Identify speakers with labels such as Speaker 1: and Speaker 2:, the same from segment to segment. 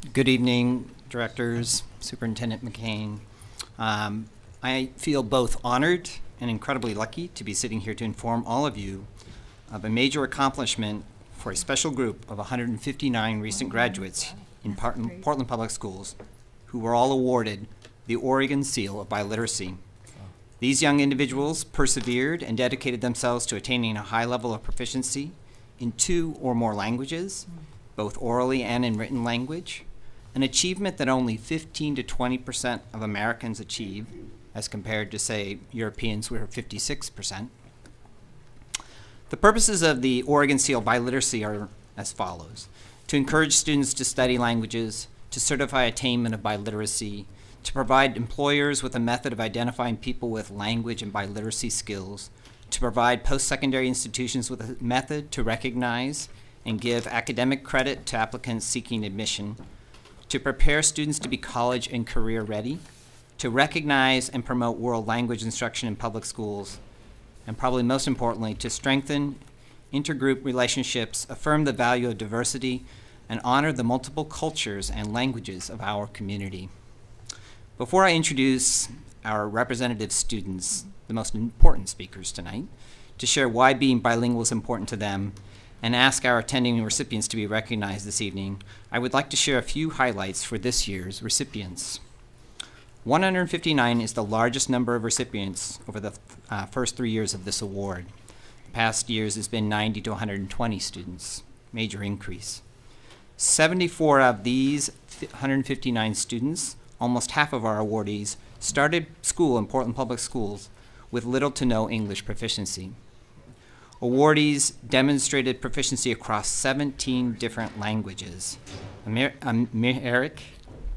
Speaker 1: Good evening, directors, Superintendent McCain. I feel both honored and incredibly lucky to be sitting here to inform all of you of a major accomplishment for a special group of 159 recent graduates in Portland Public Schools who were all awarded the Oregon Seal of Biliteracy. These young individuals persevered and dedicated themselves to attaining a high level of proficiency in 2 or more languages, both orally and in written language, an achievement that only 15 to 20% of Americans achieve, as compared to, say, Europeans, where 56%. The purposes of the Oregon Seal of Biliteracy are as follows: to encourage students to study languages, to certify attainment of biliteracy, to provide employers with a method of identifying people with language and biliteracy skills, to provide post-secondary institutions with a method to recognize and give academic credit to applicants seeking admission, to prepare students to be college and career ready, to recognize and promote world language instruction in public schools, and probably most importantly, to strengthen intergroup relationships, affirm the value of diversity, and honor the multiple cultures and languages of our community. Before I introduce our representative students, the most important speakers tonight, to share why being bilingual is important to them, and ask our attending recipients to be recognized this evening, I would like to share a few highlights for this year's recipients. 159 is the largest number of recipients over the first 3 years of this award. The past years has been 90 to 120 students, major increase. 74 of these 159 students, almost half of our awardees, started school in Portland Public Schools with little to no English proficiency. Awardees demonstrated proficiency across 17 different languages: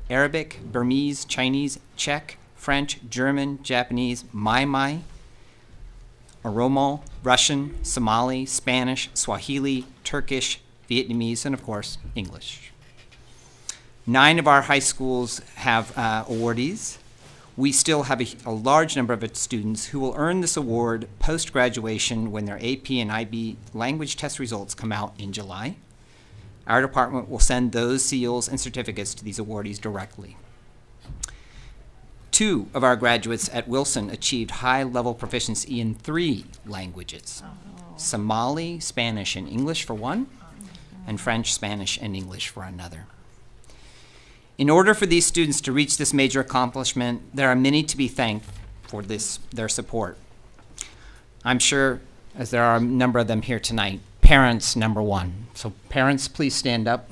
Speaker 1: Arabic, Burmese, Chinese, Czech, French, German, Japanese, Mai, Oromo, Russian, Somali, Spanish, Swahili, Turkish, Vietnamese, and of course, English. 9 of our high schools have awardees. We still have a large number of its students who will earn this award post-graduation when their AP and IB language test results come out in July. Our department will send those seals and certificates to these awardees directly. 2 of our graduates at Wilson achieved high-level proficiency in 3 languages: Somali, Spanish, and English for one, and French, Spanish, and English for another. In order for these students to reach this major accomplishment, there are many to be thanked for their support. I'm sure, as there are a number of them here tonight, parents, number one. So parents, please stand up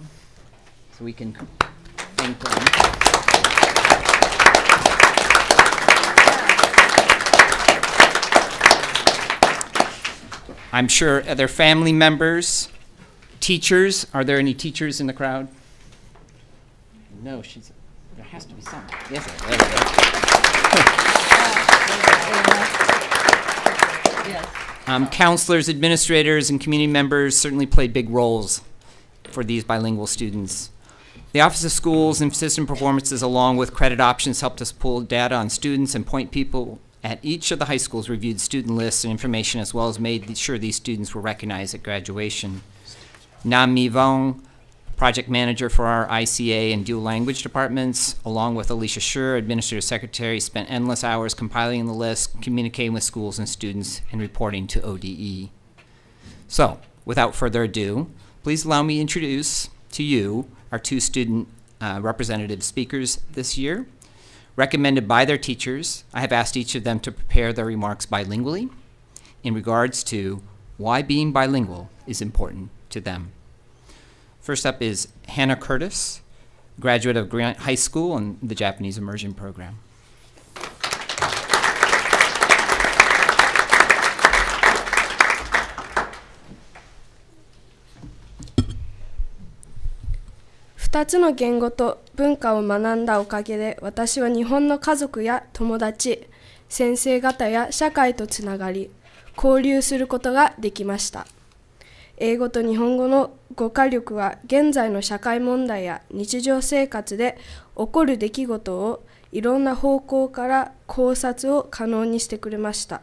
Speaker 1: so we can thank them. I'm sure other family members, teachers. Are there any teachers in the crowd? No, there has to be some. Yes, there we go. Counselors, administrators, and community members certainly played big roles for these bilingual students. The Office of Schools and System Performances, along with credit options, helped us pull data on students and point people at each of the high schools, reviewed student lists and information, as well as made sure these students were recognized at graduation. Nam Mi Vong, project manager for our ICA and dual language departments, along with Alicia Schur, administrative secretary, spent endless hours compiling the list, communicating with schools and students, and reporting to ODE. So, without further ado, please allow me to introduce to you our 2 student representative speakers this year. Recommended by their teachers, I have asked each of them to prepare their remarks bilingually in regards to why being bilingual is important to them. First up is Hannah Curtis, graduate of Grant High School and the Japanese Immersion Program.2
Speaker 2: つの言語と文化を学んだおかげで、私は日本の家族や友達、先生方や社会とつながり、交流することができました。英語と日本語の語化力は現在の社会問題や日常生活で起こる出来事をいろんな方向から考察を可能にしてくれました。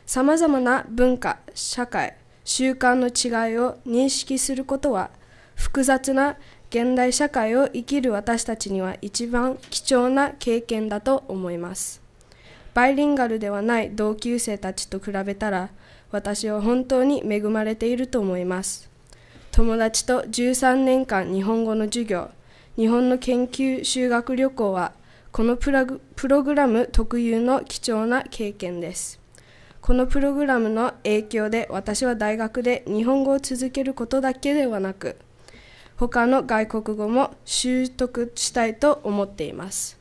Speaker 2: さまざまな文化、社会、習慣の違いを認識することは複雑な現代社会を生きる私たちには一番貴重な経験だと思います。バイリンガルではない同級生たちと比べたら、私は本当に恵まれていると思います。友達と13年間日本語の授業、日本の研究修学旅行は、このプログラム特有の貴重な経験です。このプログラムの影響で私は大学で日本語を続けることだけではなく、他の外国語も習得したいと思っています。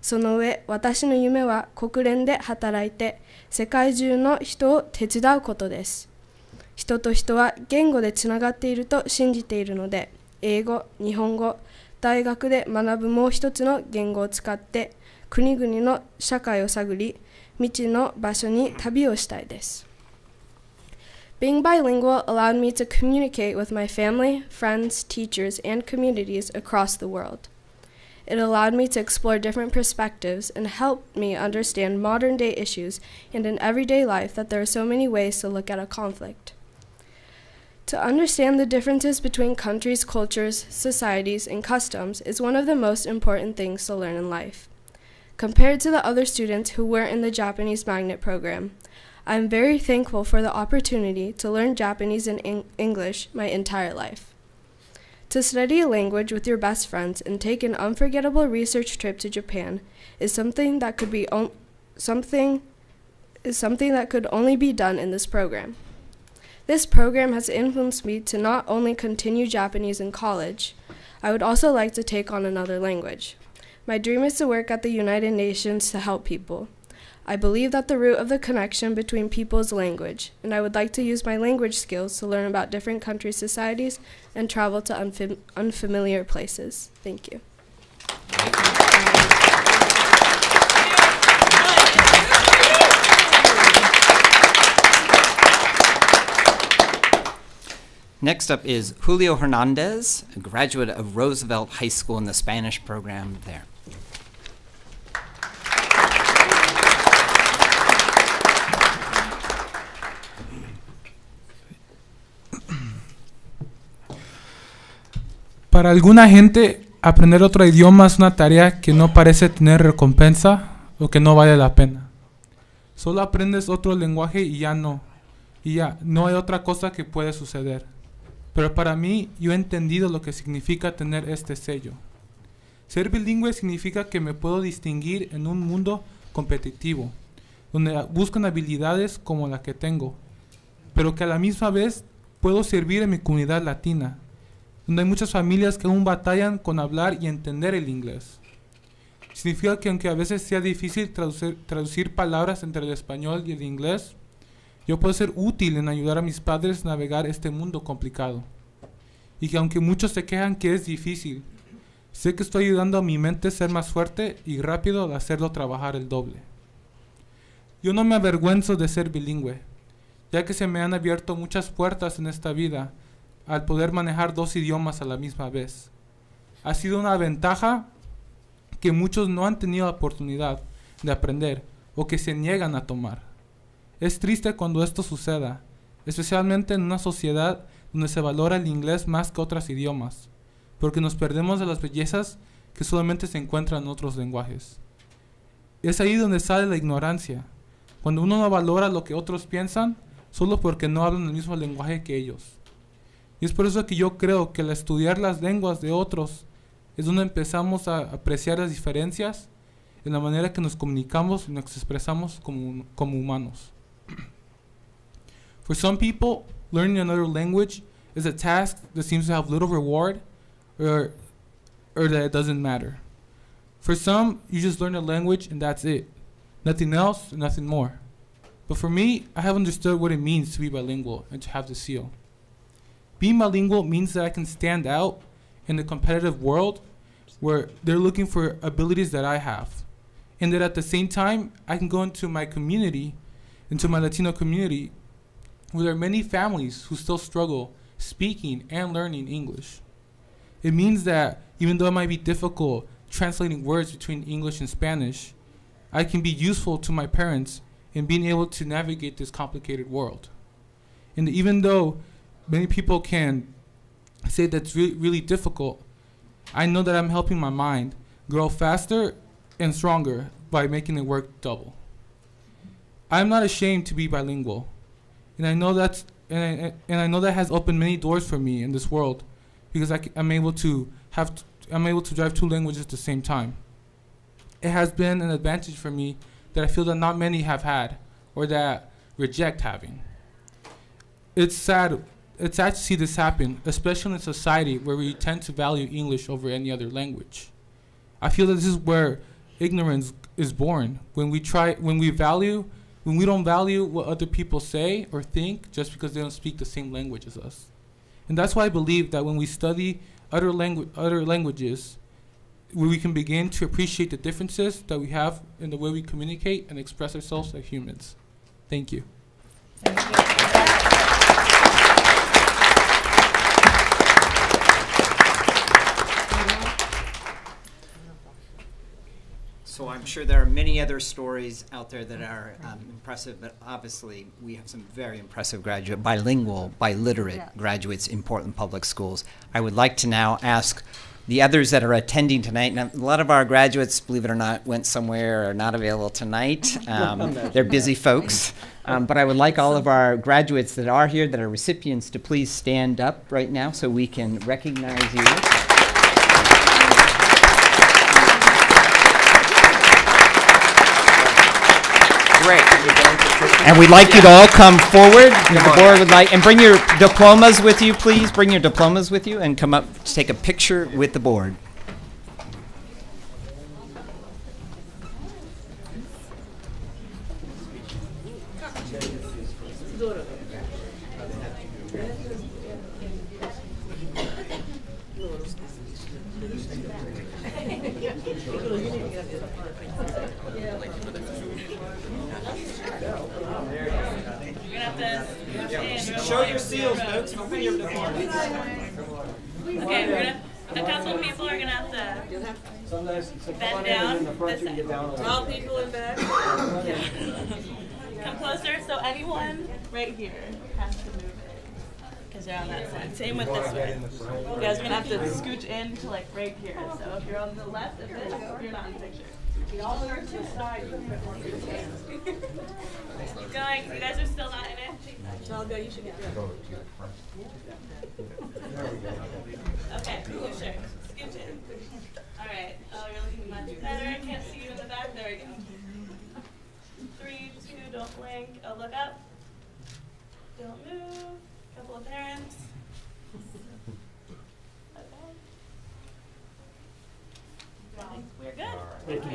Speaker 2: その上、私の夢は国連で働いて世界中の人を手伝うことです。人と人は言語でつながっていると信じているので、英語、日本語、大学で学ぶもう一つの言語を使って国々の社会を探り、未知の場所に旅をしたいです。Being bilingual allowed me to communicate with my family, friends, teachers, and communities across the world. It allowed me to explore different perspectives and helped me understand modern-day issues and in everyday life that there are so many ways to look at a conflict. To understand the differences between countries, cultures, societies, and customs is one of the most important things to learn in life. Compared to the other students who were in the Japanese Magnet program, I am very thankful for the opportunity to learn Japanese and English my entire life. To study a language with your best friends and take an unforgettable research trip to Japan is something that could only be done in this program. This program has influenced me to not only continue Japanese in college, I would also like to take on another language. My dream is to work at the United Nations to help people. I believe that the root of the connection between people is language, and I would like to use my language skills to learn about different countries' societies and travel to unfamiliar places. Thank you.
Speaker 1: Next up is Julio Hernandez, a graduate of Roosevelt High School in the Spanish program there.
Speaker 3: Para alguna gente, aprender otro idioma es una tarea que no parece tener recompensa o que no vale la pena. Solo aprendes otro lenguaje y ya no hay otra cosa que puede suceder. Pero para mí, yo he entendido lo que significa tener este sello. Ser bilingüe significa que me puedo distinguir en un mundo competitivo, donde buscan habilidades como la que tengo, pero que a la misma vez puedo servir en mi comunidad latina, donde hay muchas familias que aún batallan con hablar y entender el inglés. Significa que aunque a veces sea difícil traducir palabras entre el español y el inglés, yo puedo ser útil en ayudar a mis padres a navegar este mundo complicado. Y que aunque muchos se quejan que es difícil, sé que estoy ayudando a mi mente a ser más fuerte y rápido al hacerlo trabajar el doble. Yo no me avergüenzo de ser bilingüe, ya que se me han abierto muchas puertas en esta vida al poder manejar dos idiomas a la misma vez. Ha sido una ventaja que muchos no han tenido la oportunidad de aprender o que se niegan a tomar. Es triste cuando esto suceda, especialmente en una sociedad donde se valora el inglés más que otros idiomas, porque nos perdemos de las bellezas que solamente se encuentran en otros lenguajes. Es ahí donde sale la ignorancia, cuando uno no valora lo que otros piensan solo porque no hablan el mismo lenguaje que ellos. Y es por eso que yo creo que al estudiar las lenguas de otros es donde empezamos a apreciar las diferencias en la manera que nos comunicamos y nos expresamos como humanos. For some people, learning another language is a task that seems to have little reward or that it doesn't matter. For some, you just learn a language and that's it. Nothing else, nothing more. But for me, I have understood what it means to be bilingual and to have the seal. Being bilingual means that I can stand out in the competitive world where they're looking for abilities that I have. And that at the same time, I can go into my community, into my Latino community, where there are many families who still struggle speaking and learning English. It means that even though it might be difficult translating words between English and Spanish, I can be useful to my parents in being able to navigate this complicated world. And even though many people can say that's really difficult, I know that I'm helping my mind grow faster and stronger by making it work double. I'm not ashamed to be bilingual, and I know that has opened many doors for me in this world, because I'm able to drive 2 languages at the same time. It has been an advantage for me that I feel that not many have had, or that reject having. It's sad to see this happen, especially in a society where we tend to value English over any other language. I feel that this is where ignorance is born, when we don't value what other people say or think just because they don't speak the same language as us. And that's why I believe that when we study other languages, we can begin to appreciate the differences that we have in the way we communicate and express ourselves as humans. Thank you.
Speaker 4: Thank you.
Speaker 1: So I'm sure there are many other stories out there that are impressive, but obviously we have some very impressive bilingual, biliterate graduates in Portland Public Schools. I would like to now ask the others that are attending tonight. Now, a lot of our graduates, believe it or not, went somewhere or are not available tonight. They're busy folks. But I would like all of our graduates that are here, that are recipients, to please stand up right now so we can recognize you. Great. And we'd like you to all come forward. The board would like, and bring your diplomas with you, please. Bring your diplomas with you and come up to take a picture with the board. Show your seals, folks. Open your diplomas.
Speaker 4: Okay, a couple of people are going to have to bend down this side. All people in back. Come closer, so anyone right here has to move it, because they're on that side. Same with this one. You guys are going to have to scooch in to like right here. So if you're on the left of this, you're not in the picture. Y'all are to the side. Keep going. You guys are still not in it. So I'll go. You should get there. Okay, sure. Scooch in. All right. Oh, you're looking much better. I can't see you in the back. There we go. 3, 2, don't blink. Oh, look up. Don't move. Couple of parents. Okay. We're good. Thank you.